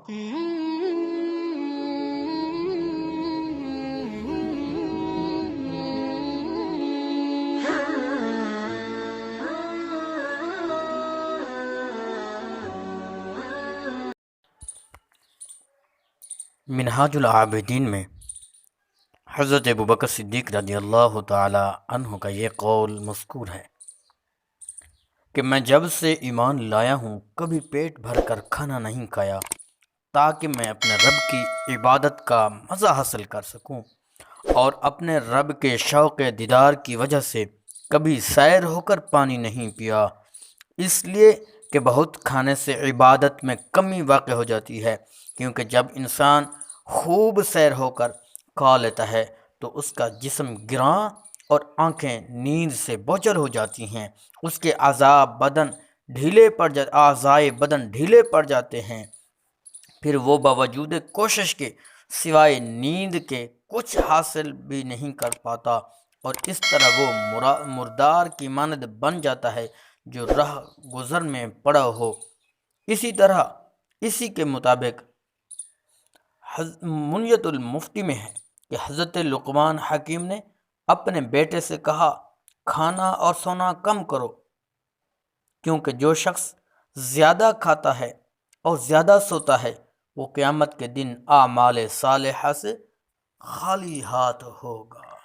منہاج العابدین میں حضرت ابوبکر صدیق رضی اللہ تعالی عنہ کا یہ قول مذکور ہے کہ میں جب سے ایمان لایا ہوں کبھی پیٹ بھر کر کھانا نہیں کھایا تاکہ میں اپنے رب کی عبادت کا مزہ حاصل کر سکوں، اور اپنے رب کے شوق دیدار کی وجہ سے کبھی سیر ہو کر پانی نہیں پیا، اس لیے کہ بہت کھانے سے عبادت میں کمی واقع ہو جاتی ہے، کیونکہ جب انسان خوب سیر ہو کر کھا لیتا ہے تو اس کا جسم گراں اور آنکھیں نیند سے بوچھل ہو جاتی ہیں، اس کے اعضائے بدن ڈھیلے پڑ جاتے ہیں، پھر وہ باوجود کوشش کے سوائے نیند کے کچھ حاصل بھی نہیں کر پاتا، اور اس طرح وہ مردار کی مانند بن جاتا ہے جو راہ گزر میں پڑا ہو۔ اسی کے مطابق منیت المفتی میں ہے کہ حضرت لقمان حکیم نے اپنے بیٹے سے کہا، کھانا اور سونا کم کرو، کیونکہ جو شخص زیادہ کھاتا ہے اور زیادہ سوتا ہے وہ قیامت کے دن اعمال صالحہ سے خالی ہاتھ ہوگا۔